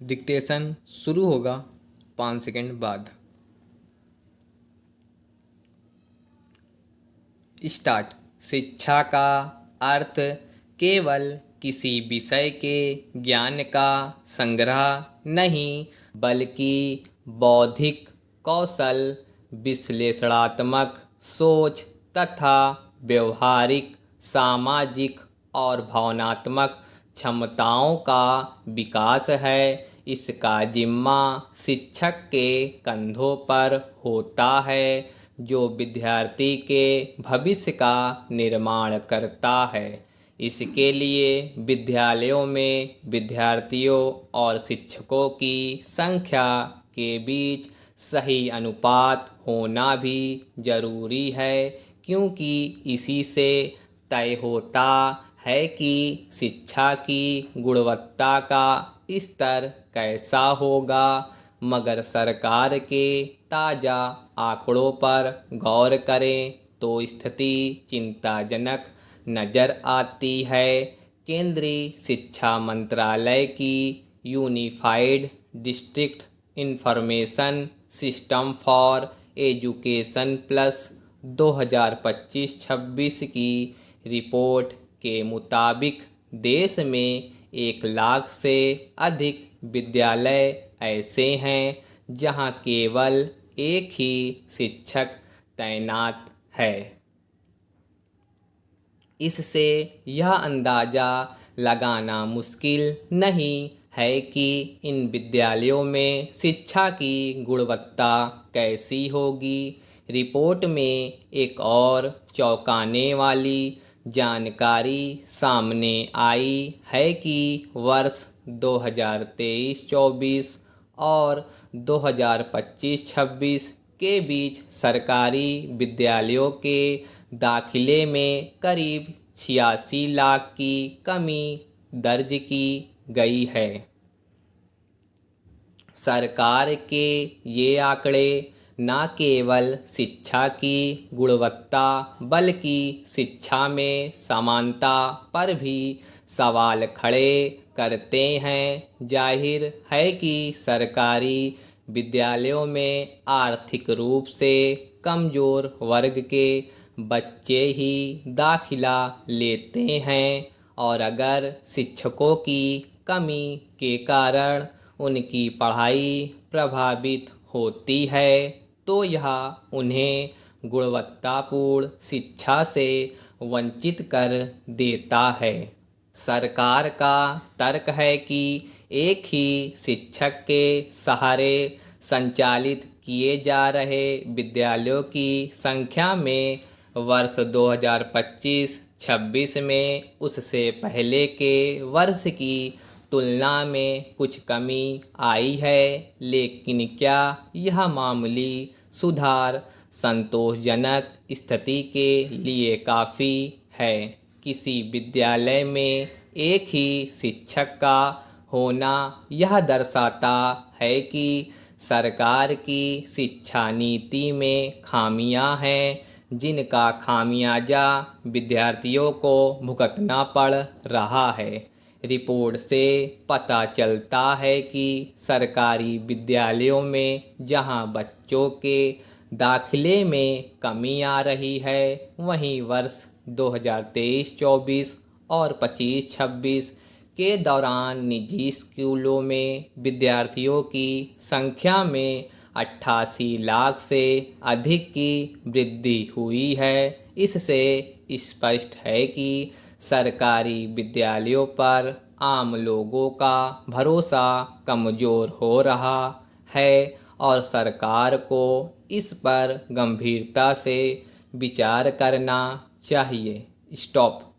Dictation शुरू होगा 5 second बाद। स्टार्ट। शिक्षा का अर्थ केवल किसी विषय के ज्ञान का संग्रह नहीं, बल्कि बौद्धिक कौशल, विश्लेषणात्मक सोच तथा व्यवहारिक, सामाजिक और भावनात्मक क्षमताओं का विकास है। इसका जिम्मा शिक्षक के कंधों पर होता है, जो विद्यार्थी के भविष्य का निर्माण करता है। इसके लिए विद्यालयों में विद्यार्थियों और शिक्षकों की संख्या के बीच सही अनुपात होना भी जरूरी है, क्योंकि इसी से तय होता है कि शिक्षा की गुणवत्ता का स्तर कैसा होगा। मगर सरकार के ताज़ा आंकड़ों पर गौर करें तो स्थिति चिंताजनक नज़र आती है। केंद्रीय शिक्षा मंत्रालय की unified district information system for education plus 2025-26 की रिपोर्ट के मुताबिक देश में 1 लाख से अधिक विद्यालय ऐसे हैं जहां केवल एक ही शिक्षक तैनात है। इससे यह अंदाज़ा लगाना मुश्किल नहीं है कि इन विद्यालयों में शिक्षा की गुणवत्ता कैसी होगी। रिपोर्ट में एक और चौंकाने वाली जानकारी सामने आई है कि वर्ष 2023-24 और 2025-26 के बीच सरकारी विद्यालयों के दाखिले में करीब 86 लाख की कमी दर्ज की गई है। सरकार के ये आंकड़े न केवल शिक्षा की गुणवत्ता बल्कि शिक्षा में समानता पर भी सवाल खड़े करते हैं। जाहिर है कि सरकारी विद्यालयों में आर्थिक रूप से कमज़ोर वर्ग के बच्चे ही दाखिला लेते हैं, और अगर शिक्षकों की कमी के कारण उनकी पढ़ाई प्रभावित होती है तो यह उन्हें गुणवत्तापूर्ण शिक्षा से वंचित कर देता है। सरकार का तर्क है कि एक ही शिक्षक के सहारे संचालित किए जा रहे विद्यालयों की संख्या में वर्ष 2025-26 में उससे पहले के वर्ष की तुलना में कुछ कमी आई है। लेकिन क्या यह मामूली सुधार संतोषजनक स्थिति के लिए काफ़ी है? किसी विद्यालय में एक ही शिक्षक का होना यह दर्शाता है कि सरकार की शिक्षा नीति में खामियां हैं, जिनका खामियाजा विद्यार्थियों को भुगतना पड़ रहा है। रिपोर्ट से पता चलता है कि सरकारी विद्यालयों में जहां बच्चों के दाखिले में कमी आ रही है, वहीं वर्ष 2023-24 और 25-26 के दौरान निजी स्कूलों में विद्यार्थियों की संख्या में 88 लाख से अधिक की वृद्धि हुई है। इससे स्पष्ट है कि सरकारी विद्यालयों पर आम लोगों का भरोसा कमज़ोर हो रहा है और सरकार को इस पर गंभीरता से विचार करना चाहिए। स्टॉप।